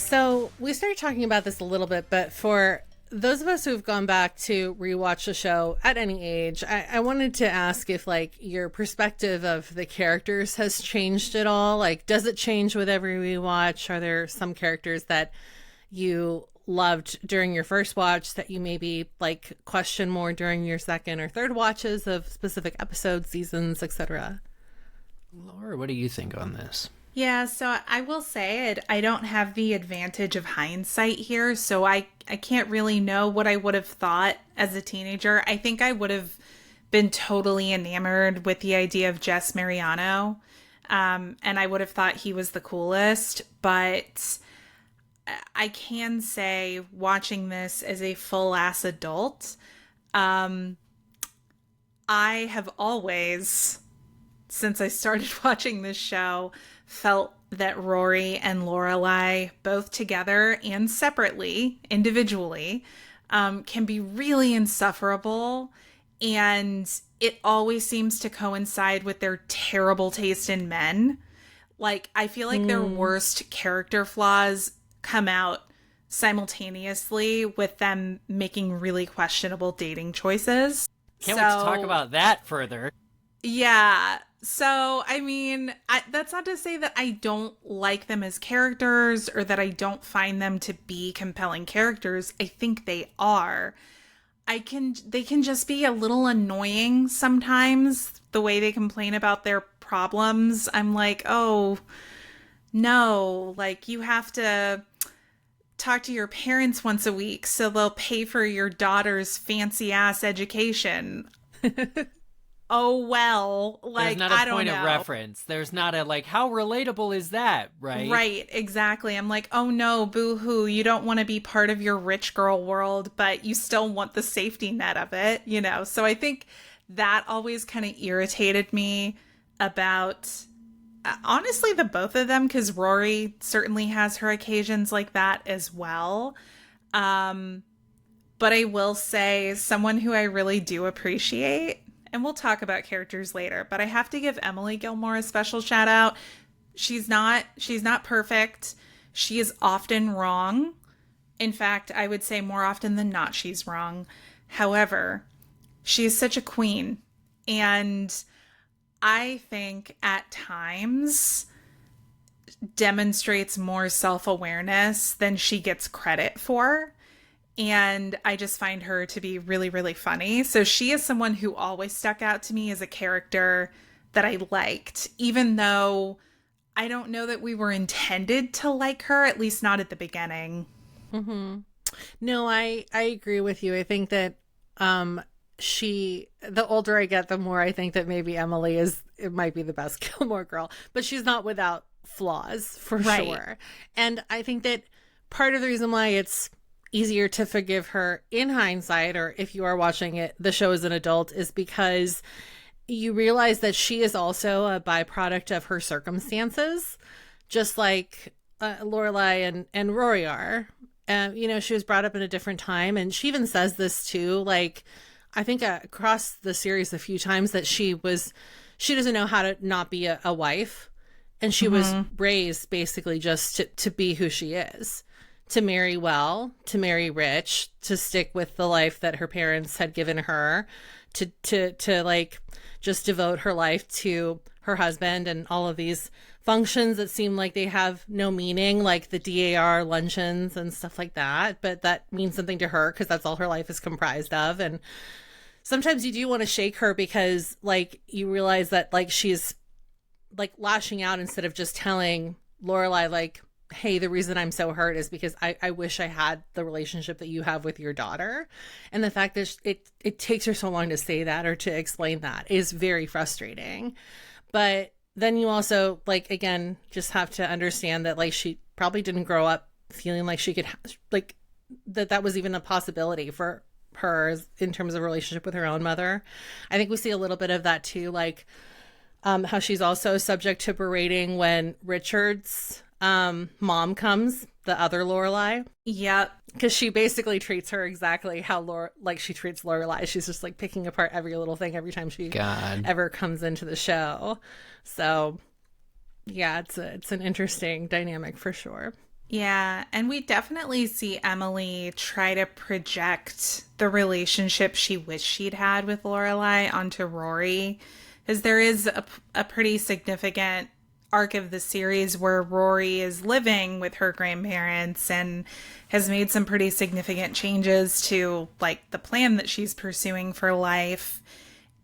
So we started talking about this a little bit, but for those of us who've gone back to rewatch the show at any age, I wanted to ask if like your perspective of the characters has changed at all. Like, does it change with every rewatch? Are there some characters that you loved during your first watch that you maybe like question more during your second or third watches of specific episodes, seasons, etc.? Laura, what do you think on this? Yeah, so I will say it. I don't have the advantage of hindsight here, so I can't really know what I would have thought as a teenager. I think I would have been totally enamored with the idea of Jess Mariano, and I would have thought he was the coolest. But I can say, watching this as a full-ass adult, I have always, since I started watching this show, felt that Rory and Lorelai, both together and separately, individually, can be really insufferable. And it always seems to coincide with their terrible taste in men. Like, I feel like their worst character flaws come out simultaneously with them making really questionable dating choices. Can't wait to talk about that further. Yeah. So, I mean, that's not to say that I don't like them as characters or that I don't find them to be compelling characters. I think they are. They can just be a little annoying sometimes, the way they complain about their problems. I'm like, oh, no, like you have to talk to your parents once a week so they'll pay for your daughter's fancy ass education. Oh, well, like, there's not a point of reference. There's not a, like, how relatable is that, right? Right, exactly. I'm like, oh no, boo-hoo, you don't want to be part of your rich girl world, but you still want the safety net of it, you know? So I think that always kind of irritated me about, honestly, the both of them, because Rory certainly has her occasions like that as well. But I will say, someone who I really do appreciate, and we'll talk about characters later, but I have to give Emily Gilmore a special shout out. She's not perfect. She is often wrong. In fact, I would say more often than not, she's wrong. However, she is such a queen. And I think at times demonstrates more self-awareness than she gets credit for. And I just find her to be really, really funny. So she is someone who always stuck out to me as a character that I liked, even though I don't know that we were intended to like her, at least not at the beginning. Mm-hmm. No, I agree with you. I think that the older I get, the more I think that maybe Emily it might be the best Gilmore Girl, but she's not without flaws for sure. And I think that part of the reason why it's easier to forgive her in hindsight, or if you are watching the show as an adult, is because you realize that she is also a byproduct of her circumstances, just like Lorelai and Rory are. She was brought up in a different time, and she even says this too, like, I think across the series a few times, that she doesn't know how to not be a wife, and she was raised basically just to be who she is. To marry well, to marry rich, to stick with the life that her parents had given her, to like just devote her life to her husband and all of these functions that seem like they have no meaning, like the DAR luncheons and stuff like that. But that means something to her because that's all her life is comprised of. And sometimes you do want to shake her because like you realize that like she's like lashing out instead of just telling Lorelai like, hey, the reason I'm so hurt is because I wish I had the relationship that you have with your daughter. And the fact that it takes her so long to say that or to explain that is very frustrating. But then you also, like, again, just have to understand that, like, she probably didn't grow up feeling like she could, like, that was even a possibility for her in terms of relationship with her own mother. I think we see a little bit of that too, like how she's also subject to berating when Richard's mom comes, the other Lorelai. Yep. Because she basically treats her exactly how she treats Lorelai. She's just like picking apart every little thing every time she ever comes into the show. So yeah, it's an interesting dynamic for sure. Yeah, and we definitely see Emily try to project the relationship she wished she'd had with Lorelai onto Rory, because there is a pretty significant arc of the series where Rory is living with her grandparents and has made some pretty significant changes to like the plan that she's pursuing for life.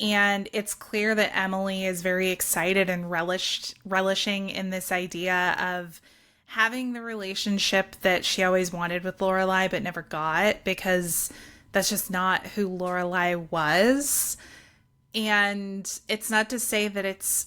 And it's clear that Emily is very excited and relishing in this idea of having the relationship that she always wanted with Lorelai but never got, because that's just not who Lorelai was. And it's not to say that it's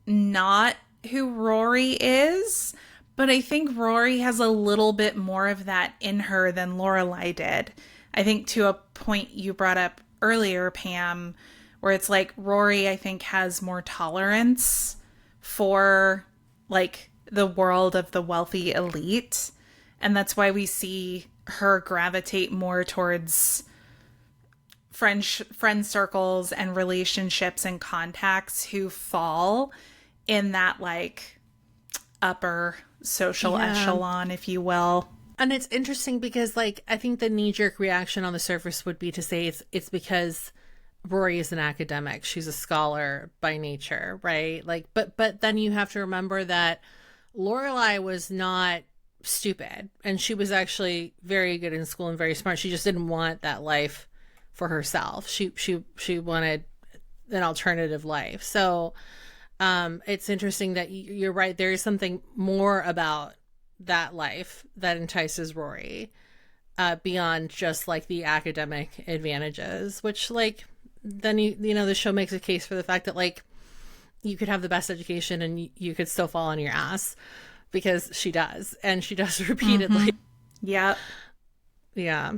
not who Rory is, but I think Rory has a little bit more of that in her than Lorelai did. I think to a point you brought up earlier, Pam, where it's like Rory, I think, has more tolerance for like the world of the wealthy elite. And that's why we see her gravitate more towards friend circles and relationships and contacts who fall in that like upper social echelon, if you will. And it's interesting because like I think the knee-jerk reaction on the surface would be to say it's because Rory is an academic. She's a scholar by nature, right? Like but then you have to remember that Lorelai was not stupid, and she was actually very good in school and very smart. She just didn't want that life for herself. She wanted an alternative life. So it's interesting that you're right. There is something more about that life that entices Rory beyond just like the academic advantages, which like then you know the show makes a case for the fact that like you could have the best education and you could still fall on your ass, because she does, and she does repeatedly. Yep. Yeah.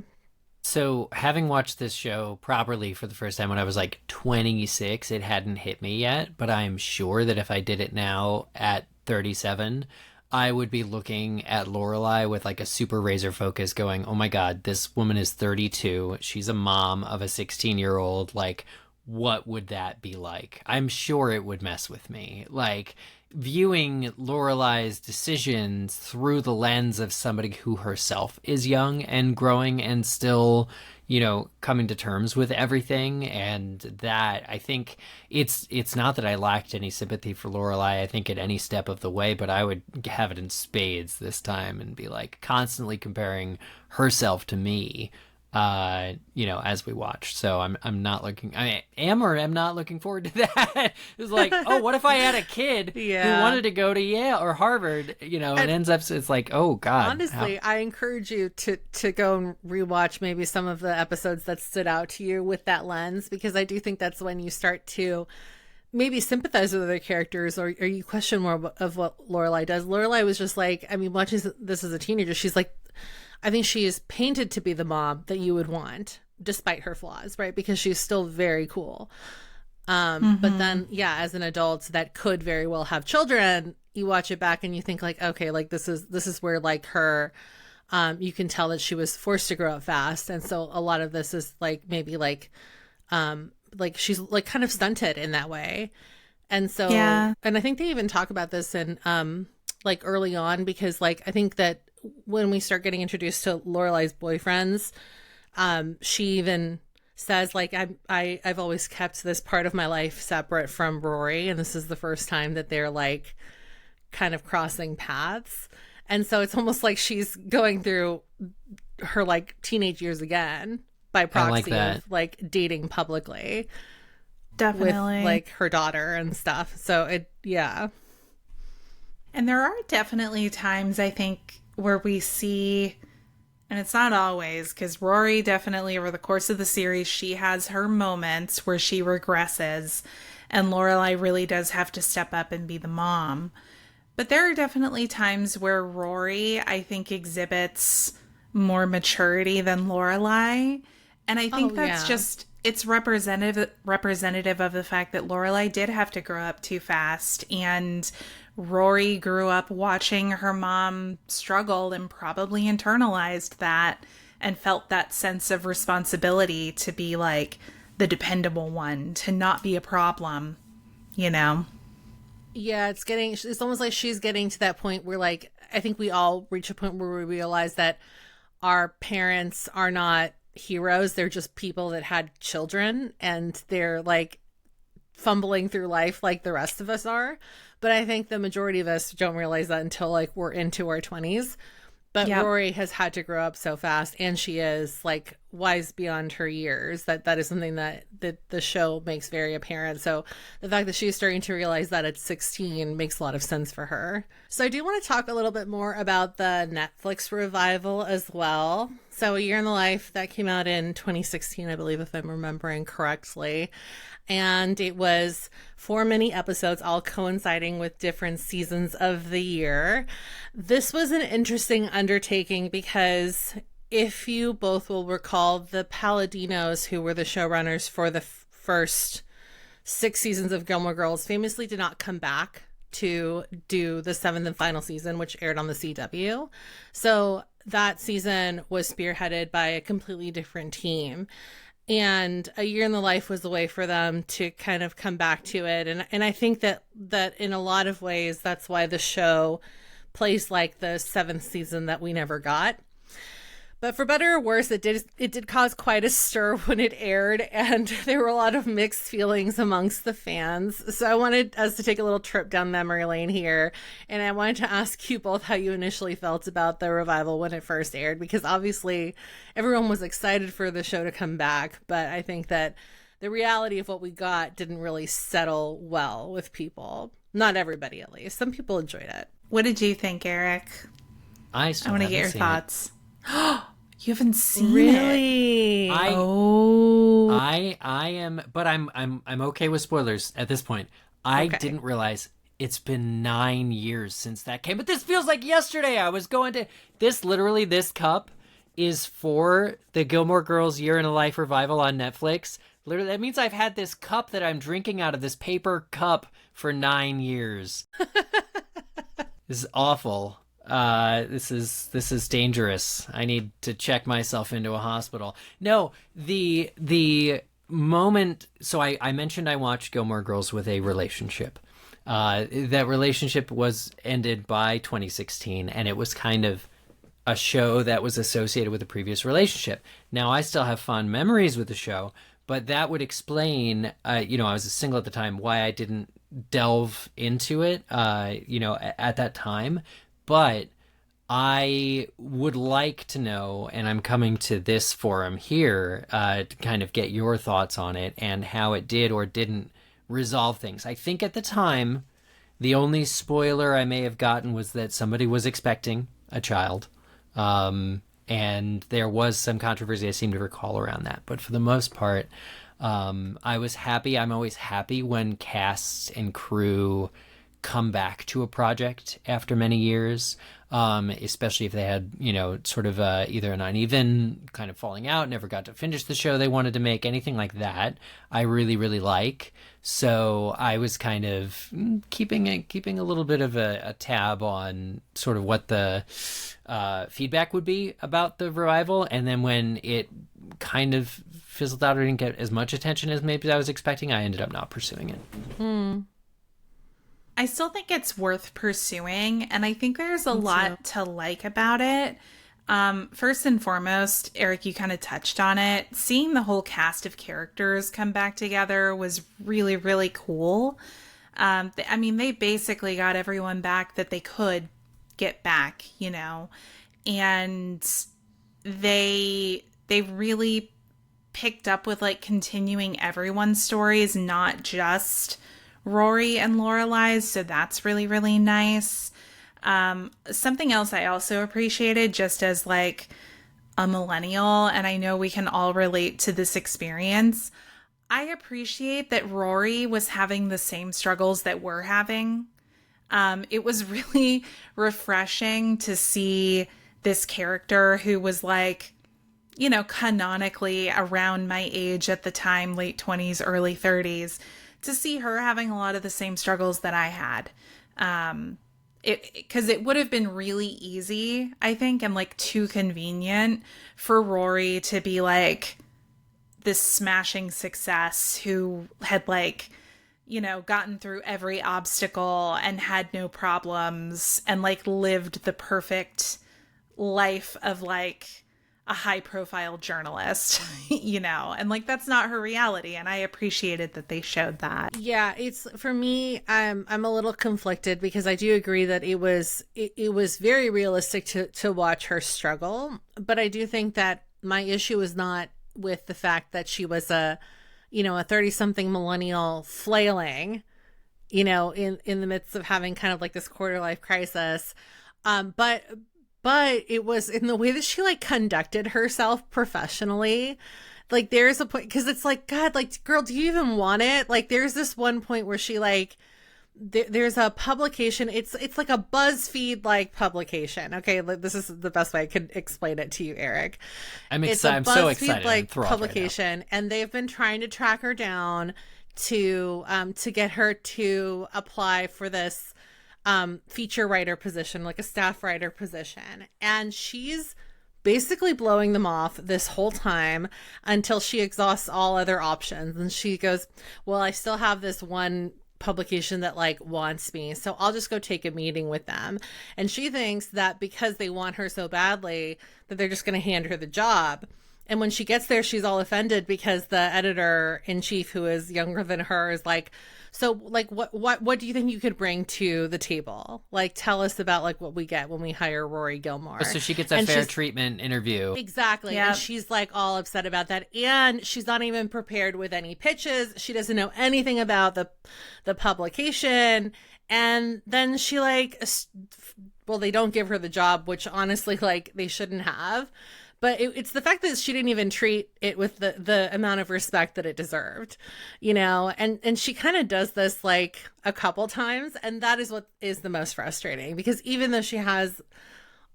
So, having watched this show properly for the first time when I was like 26, it hadn't hit me yet, but I'm sure that if I did it now at 37, I would be looking at Lorelai with like a super razor focus going, oh my God, this woman is 32. She's a mom of a 16-year-old. Like, what would that be like? I'm sure it would mess with me. Like, viewing Lorelai's decisions through the lens of somebody who herself is young and growing and still, you know, coming to terms with everything. And that, I think it's not that I lacked any sympathy for Lorelai, I think at any step of the way, but I would have it in spades this time and be like constantly comparing herself to me, you know, as we watch. So I'm not looking, I am or am not looking forward to that. It's like, oh, what if I had a kid who wanted to go to Yale or Harvard, you know, and ends up, it's like, oh God. Honestly, I encourage you to go and rewatch maybe some of the episodes that stood out to you with that lens, because I do think that's when you start to maybe sympathize with other characters, or you question more of what Lorelai does. Lorelai was just like, I mean, watching this as a teenager, she's like, I think she is painted to be the mom that you would want, despite her flaws, right? Because she's still very cool. But then, yeah, as an adult that could very well have children, you watch it back and you think like, okay, like this is where like her, you can tell that she was forced to grow up fast. And so a lot of this is like, maybe like she's like kind of stunted in that way. And so, and I think they even talk about this in, like early on, because like, I think that when we start getting introduced to Lorelai's boyfriends, she even says like, I've always kept this part of my life separate from Rory, and this is the first time that they're like kind of crossing paths. And so it's almost like she's going through her like teenage years again by proxy of like dating publicly, definitely, with like her daughter and stuff. So it, yeah. And there are definitely times, I think, where we see, and it's not always, because Rory definitely over the course of the series, she has her moments where she regresses, and Lorelai really does have to step up and be the mom. But there are definitely times where Rory, I think, exhibits more maturity than Lorelai. And I think that's just, it's representative of the fact that Lorelai did have to grow up too fast, and Rory grew up watching her mom struggle and probably internalized that and felt that sense of responsibility to be like the dependable one, to not be a problem, you know? Yeah, it's almost like she's getting to that point where, like, I think we all reach a point where we realize that our parents are not heroes. They're just people that had children, and they're like fumbling through life like the rest of us are. But I think the majority of us don't realize that until like we're into our 20s. But Yep. Rory has had to grow up so fast, and she is like wise beyond her years. That is something that the show makes very apparent. So the fact that she's starting to realize that at 16 makes a lot of sense for her. So I do want to talk a little bit more about the Netflix revival as well. So A Year in the Life, that came out in 2016, I believe, if I'm remembering correctly. And it was 4 mini episodes, all coinciding with different seasons of the year. This was an interesting undertaking because, if you both will recall, the Palladinos, who were the showrunners for the first 6 seasons of Gilmore Girls, famously did not come back to do the 7th and final season, which aired on the CW. So that season was spearheaded by a completely different team. And A Year in the Life was the way for them to kind of come back to it. And I think that in a lot of ways, that's why the show plays like the 7th season that we never got. But for better or worse, it did cause quite a stir when it aired, and there were a lot of mixed feelings amongst the fans. So I wanted us to take a little trip down memory lane here, and I wanted to ask you both how you initially felt about the revival when it first aired, because obviously everyone was excited for the show to come back, but I think that the reality of what we got didn't really settle well with people. Not everybody, at least. Some people enjoyed it. What did you think, Eric? I want to get your thoughts. You haven't seen it? Really? I am, but I'm okay with spoilers at this point. I Okay. didn't realize it's been 9 years since that came, but this feels like yesterday. I was going to this cup is for the Gilmore Girls Year in a Life revival on Netflix. Literally, that means I've had this cup that I'm drinking out of, this paper cup, for 9 years. This is awful. This is dangerous. I need to check myself into a hospital. No, the moment. So I mentioned I watched Gilmore Girls with a relationship. That relationship was ended by 2016, and it was kind of a show that was associated with a previous relationship. Now I still have fond memories with the show, but that would explain. I was single at the time, why I didn't delve into it. At that time. But I would like to know, and I'm coming to this forum here to kind of get your thoughts on it and how it did or didn't resolve things. I think at the time, the only spoiler I may have gotten was that somebody was expecting a child. And there was some controversy, I seem to recall, around that. But for the most part, I was happy. I'm always happy when casts and crew come back to a project after many years, especially if they had, sort of either an uneven kind of falling out, never got to finish the show they wanted to make, anything like that. I really, really like. So I was kind of keeping a little bit of a tab on sort of what the feedback would be about the revival. And then when it kind of fizzled out or didn't get as much attention as maybe I was expecting, I ended up not pursuing it. I still think it's worth pursuing, and I think there's a lot to like about it. First and foremost, Eric, you kind of touched on it. Seeing the whole cast of characters come back together was really, really cool. They basically got everyone back that they could get back, and they really picked up with like continuing everyone's stories, not just Rory and Lorelai's, so that's really, really nice. Something else I also appreciated, just as like a millennial, and I know we can all relate to this experience, I appreciate that Rory was having the same struggles that we're having. It was really refreshing to see this character who was like, canonically around my age at the time, late 20s, early 30s, to see her having a lot of the same struggles that I had. Because it would have been really easy, I think, and like too convenient for Rory to be like this smashing success who had like you know, gotten through every obstacle and had no problems and like lived the perfect life of like a high profile journalist, you know, and like that's not her reality. And I appreciated that they showed that. Yeah, it's for me, I'm a little conflicted because I do agree that it was very realistic to watch her struggle, but I do think that my issue is not with the fact that she was a 30-something millennial flailing, you know, in the midst of having kind of like this quarter life crisis. But it was in the way that she like conducted herself professionally. Like there's a point, because it's like, God, like, girl, do you even want it? Like there's this one point where she like, there's a publication. It's like a BuzzFeed like publication. Okay, this is the best way I could explain it to you, Eric. I'm excited. I'm so excited. Like publication, right, and they've been trying to track her down to get her to apply for this feature writer position, like a staff writer position, and she's basically blowing them off this whole time until she exhausts all other options, and she goes, well, I still have this one publication that like wants me, so I'll just go take a meeting with them. And she thinks that because they want her so badly that they're just going to hand her the job. And when she gets there, she's all offended because the editor-in-chief, who is younger than her, is like, so like what do you think you could bring to the table? Like, tell us about like what we get when we hire Rory Gilmore. So she gets a fair treatment interview. Exactly. Yep. And she's like all upset about that. And she's not even prepared with any pitches. She doesn't know anything about the publication. And then she like, well, they don't give her the job, which honestly, like, they shouldn't have. But it's the fact that she didn't even treat it with the amount of respect that it deserved, you know? And she kind of does this like a couple times. And that is what is the most frustrating, because even though she has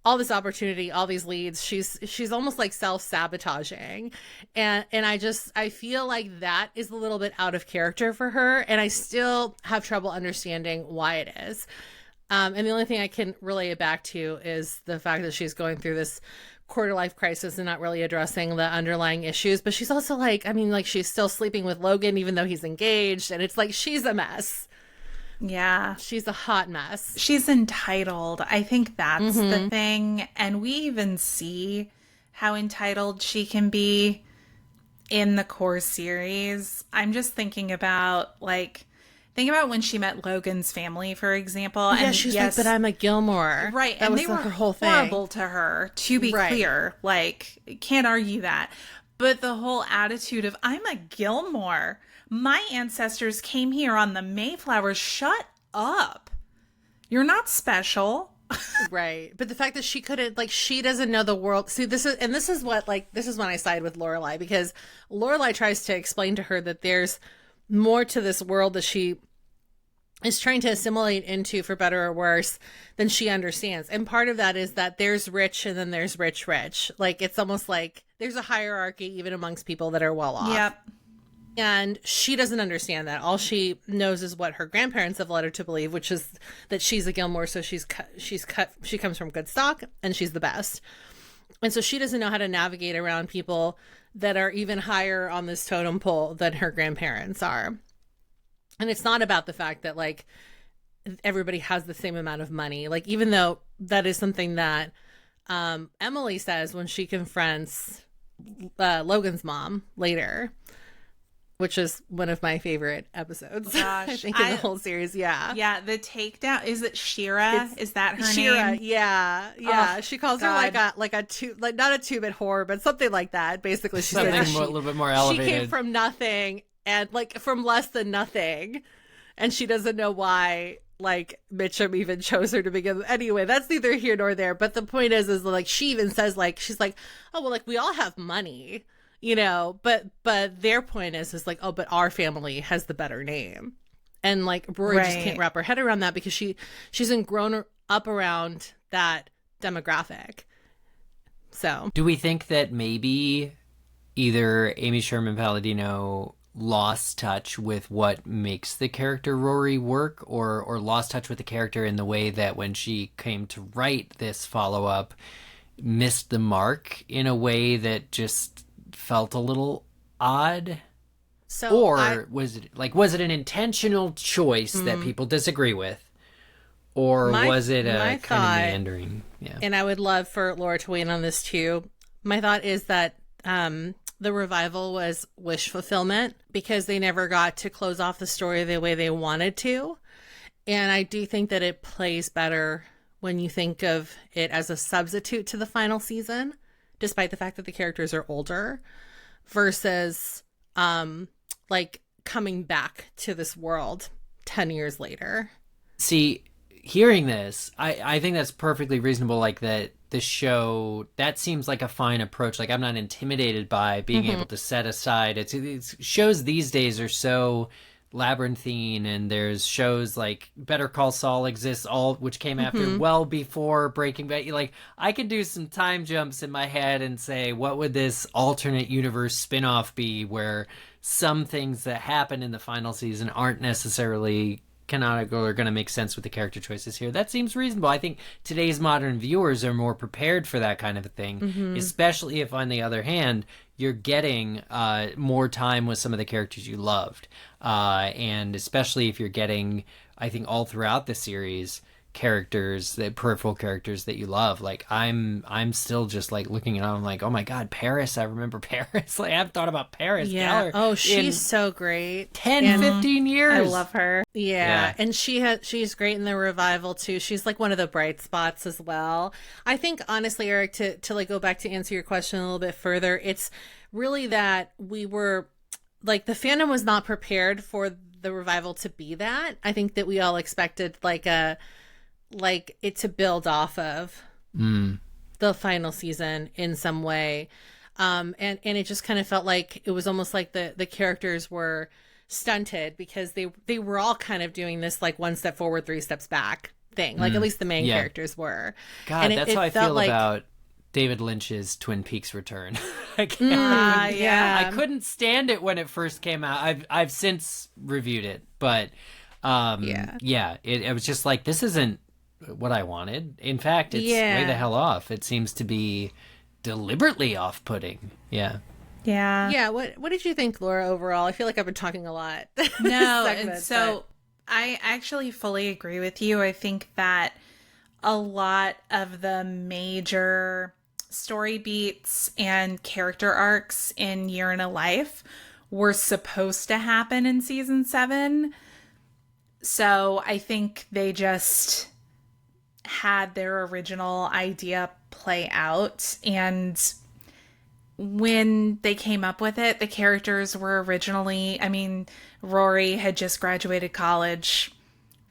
all this opportunity, all these leads, she's almost like self-sabotaging. And I feel like that is a little bit out of character for her. And I still have trouble understanding why it is. And the only thing I can relay it back to is the fact that she's going through this quarter life crisis and not really addressing the underlying issues. But she's also like, I mean, like, she's still sleeping with Logan even though he's engaged, and it's like she's a mess. Yeah, she's a hot mess. She's entitled. I think that's the thing. And we even see how entitled she can be in the core series. I'm just thinking about like, think about when she met Logan's family, for example. Yeah, and she's like, but I'm a Gilmore. Right. That and was they were her whole thing. Horrible to her, to be clear. Like, can't argue that. But the whole attitude of, I'm a Gilmore. My ancestors came here on the Mayflower. Shut up. You're not special. Right. But the fact that she couldn't, like, she doesn't know the world. See, this is what, like, this is when I side with Lorelai, because Lorelai tries to explain to her that there's more to this world that she is trying to assimilate into, for better or worse, than she understands. And part of that is that there's rich and then there's rich. Like, it's almost like there's a hierarchy even amongst people that are well off. Yep. And she doesn't understand that. All she knows is what her grandparents have led her to believe, which is that she's a Gilmore, so she comes from good stock and she's the best. And so she doesn't know how to navigate around people that are even higher on this totem pole than her grandparents are. And it's not about the fact that, like, everybody has the same amount of money. Like, even though that is something that Emily says when she confronts Logan's mom later, which is one of my favorite episodes. Gosh, I think in the whole series. Yeah. Yeah. The takedown. Is it Shira? Is that her Shira, name? Yeah. Yeah. Oh, she calls her like not a two-bit whore, but something like that. Basically, she something says a little bit more elevated. She came from nothing, and like from less than nothing, and she doesn't know why like Mitchum even chose her to begin with. Anyway, that's neither here nor there. But the point is like, she even says, like, she's like, oh well, like, we all have money, you know, but their point is like, oh, but our family has the better name. And like, Rory just can't wrap her head around that, because she hasn't grown up around that demographic. So do we think that maybe either Amy Sherman Palladino lost touch with what makes the character Rory work, or lost touch with the character in the way that when she came to write this follow-up, missed the mark in a way that just felt a little odd? was it an intentional choice that people disagree with? Or was it a kind of meandering? Yeah. And I would love for Laura to weigh in on this too. My thought is that the revival was wish fulfillment because they never got to close off the story the way they wanted to. And I do think that it plays better when you think of it as a substitute to the final season, despite the fact that the characters are older, versus like coming back to this world 10 years later. See, hearing this, I think that's perfectly reasonable. Like that the show, that seems like a fine approach. Like I'm not intimidated by being able to set aside. It's shows these days are so labyrinthine, and there's shows like Better Call Saul exists, which came after well before Breaking Bad. Like I could do some time jumps in my head and say, what would this alternate universe spinoff be where some things that happen in the final season aren't necessarily canonical or going to make sense with the character choices here. That seems reasonable. I think today's modern viewers are more prepared for that kind of a thing, especially if, on the other hand, you're getting more time with some of the characters you loved. And especially if you're getting, I think, all throughout the series, characters, the peripheral characters that you love. Like I'm still just like looking at them, I'm like, oh my God, Paris. I remember Paris. Like I've thought about Paris. Yeah. Oh, she's so great. 15 years. I love her. Yeah. And she's great in the revival too. She's like one of the bright spots as well. I think honestly, Eric, to like go back to answer your question a little bit further, it's really that we were like, the fandom was not prepared for the revival to be that. I think that we all expected like it to build off of the final season in some way. And it just kind of felt like it was almost like the characters were stunted because they were all kind of doing this like one step forward, three steps back thing. Like at least the main characters were. God, and that's how I feel about David Lynch's Twin Peaks return. I couldn't stand it when it first came out. I've since reviewed it, but it was just like, this isn't what I wanted. In fact, it's way the hell off. It seems to be deliberately off-putting. Yeah. What did you think, Laura, overall? I feel like I've been talking a lot. I actually fully agree with you. I think that a lot of the major story beats and character arcs in Year in a Life were supposed to happen in season 7. So I think they just had their original idea play out, and when they came up with it, the characters were originally, I mean, Rory had just graduated college,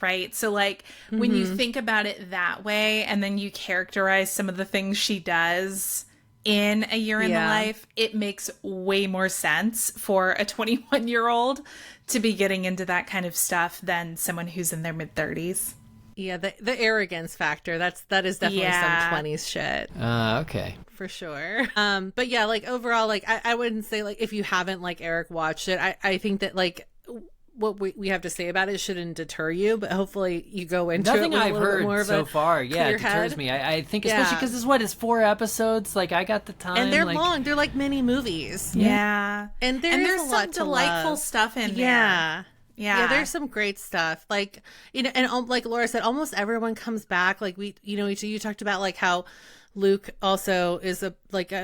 right? So like when you think about it that way, and then you characterize some of the things she does in A Year in the Life, it makes way more sense for a 21-year-old to be getting into that kind of stuff than someone who's in their mid-30s. Yeah, the arrogance factor, that is definitely some 20s shit. Okay. For sure. But yeah, like overall, like I wouldn't say like if you haven't like Eric watched it, I think that like what we have to say about it shouldn't deter you, but hopefully you go into nothing it with I've a little heard bit more of so a far. Yeah, it deters head. me. I think especially because it's 4 episodes. Like I got the time, and they're like, long. They're like mini movies. Yeah, and there's a lot some delightful stuff in there. Yeah, there's some great stuff. Like, you know, and like Laura said, almost everyone comes back. Like you talked about like how Luke also is a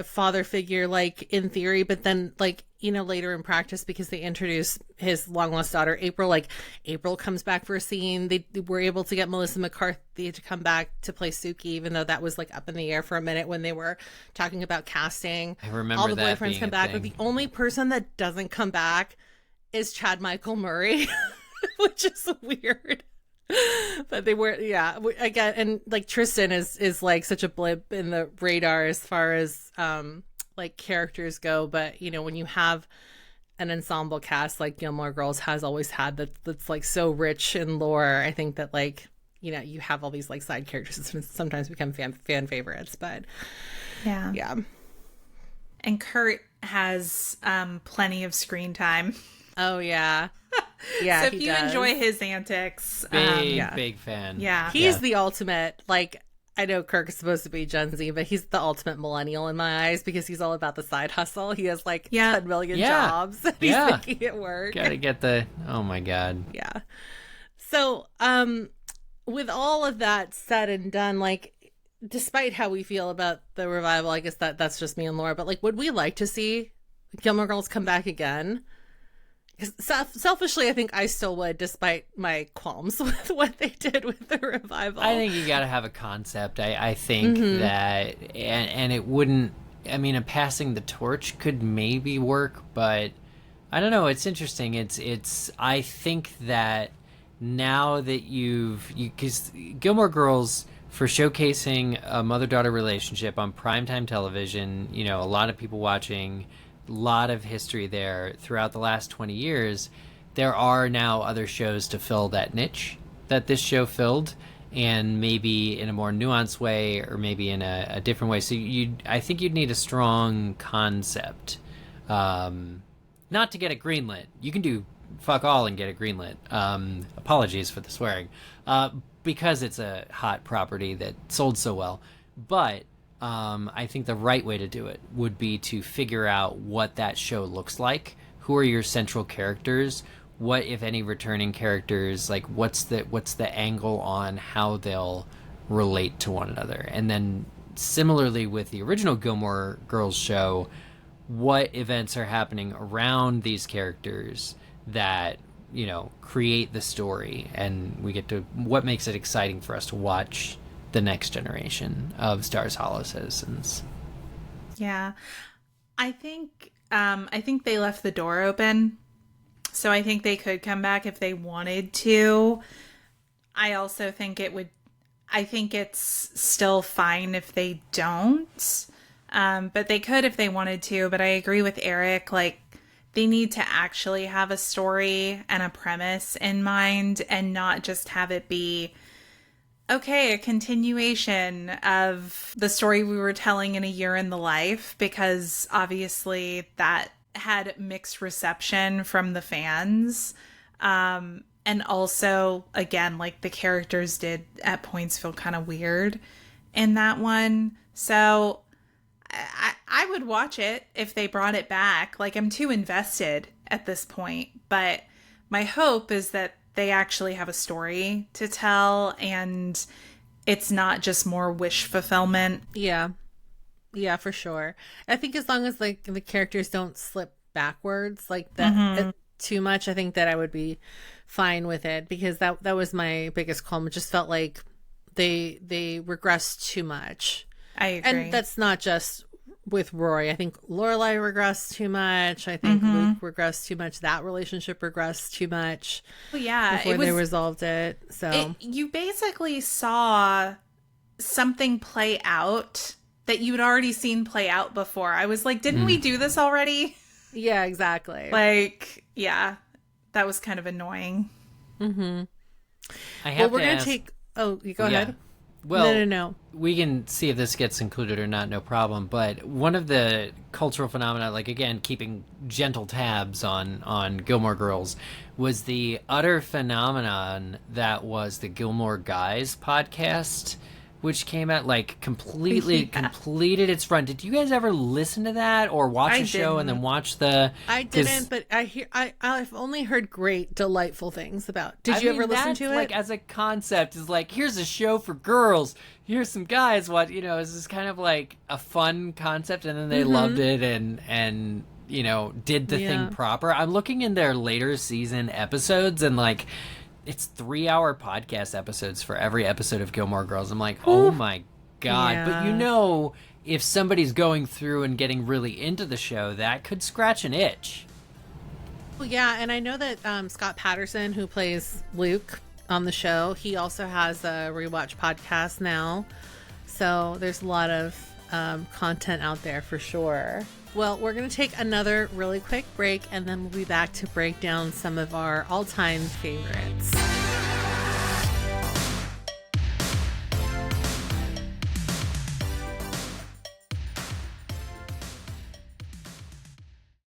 father figure, like in theory, but then like, you know, later in practice, because they introduce his long lost daughter, April, like April comes back for a scene. They were able to get Melissa McCarthy to come back to play Suki, even though that was like up in the air for a minute when they were talking about casting. I remember all the that boyfriends come back, but the only person that doesn't come back is Chad Michael Murray, which is weird. But they were, again, and like Tristan is like such a blip in the radar as far as like characters go. But you know, when you have an ensemble cast like Gilmore Girls has always had, that's like so rich in lore, I think that like, you know, you have all these like side characters that sometimes become fan favorites. But yeah. And Kurt has plenty of screen time. Oh yeah. Yeah. So if you enjoy his antics, big fan. Yeah. He's the ultimate, like, I know Kirk is supposed to be Gen Z, but he's the ultimate millennial in my eyes because he's all about the side hustle. He has like 10 million jobs. He's making it work. Gotta get oh my God. Yeah. So, with all of that said and done, like, despite how we feel about the revival, I guess that's just me and Laura, but like, would we like to see Gilmore Girls come back again? Because selfishly, I think I still would, despite my qualms with what they did with the revival. I think you got to have a concept. I think that, and it wouldn't, I mean, a passing the torch could maybe work, but I don't know. It's interesting. I think that now that because Gilmore Girls, for showcasing a mother-daughter relationship on primetime television, you know, a lot of people watching, lot of history there throughout the last 20 years. There are now other shows to fill that niche that this show filled, and maybe in a more nuanced way, or maybe in a different way. So I think you'd need a strong concept, not to get it greenlit. You can do fuck all and get it greenlit. Apologies for the swearing, because it's a hot property that sold so well. But I think the right way to do it would be to figure out what that show looks like. Who are your central characters? What, if any, returning characters? Like, what's the angle on how they'll relate to one another? And then similarly with the original Gilmore Girls show, what events are happening around these characters that, you know, create the story, and we get to what makes it exciting for us to watch the next generation of Stars Hollow citizens. Yeah. I think they left the door open. So I think they could come back if they wanted to. I also think I think it's still fine if they don't. But they could if they wanted to. But I agree with Eric, like, they need to actually have a story and a premise in mind, and not just have it be, okay, a continuation of the story we were telling in A Year in the Life, because obviously that had mixed reception from the fans. And also, again, like, the characters did at points feel kind of weird in that one. So I would watch it if they brought it back. Like, I'm too invested at this point, but my hope is that they actually have a story to tell, and it's not just more wish fulfillment. Yeah, for sure. I think as long as, like, the characters don't slip backwards like that too much, I think that I would be fine with it, because that was my biggest qualm. It just felt like they regressed too much. I agree. And that's not just with Rory. I think Lorelai regressed too much. I think Luke regressed too much. That relationship regressed too much. Well, yeah, before they resolved it. So you basically saw something play out that you'd already seen play out before. I was like, didn't we do this already? Yeah, exactly. Like, yeah, that was kind of annoying. Mm-hmm. We're gonna take. Oh, you go ahead. Well, no. We can see if this gets included or not, no problem. But one of the cultural phenomena, like, again, keeping gentle tabs on Gilmore Girls, was the utter phenomenon that was the Gilmore Guys podcast, which came out, like, completed its run. Did you guys ever listen to that or watch the show and then watch the... I didn't, but I've only heard great, delightful things about. Did you ever listen to it? Like, as a concept, is like, here's a show for girls. Here's some guys. What, you know, is this kind of like a fun concept, and then they loved it and you know, did the thing proper. I'm looking in their later season episodes, and like, it's 3-hour podcast episodes for every episode of Gilmore Girls. I'm like, oh my God. Yeah. But you know, if somebody's going through and getting really into the show, that could scratch an itch. Well, yeah, and I know that Scott Patterson, who plays Luke on the show, he also has a rewatch podcast now. So there's a lot of content out there for sure. Well, we're going to take another really quick break, and then we'll be back to break down some of our all-time favorites.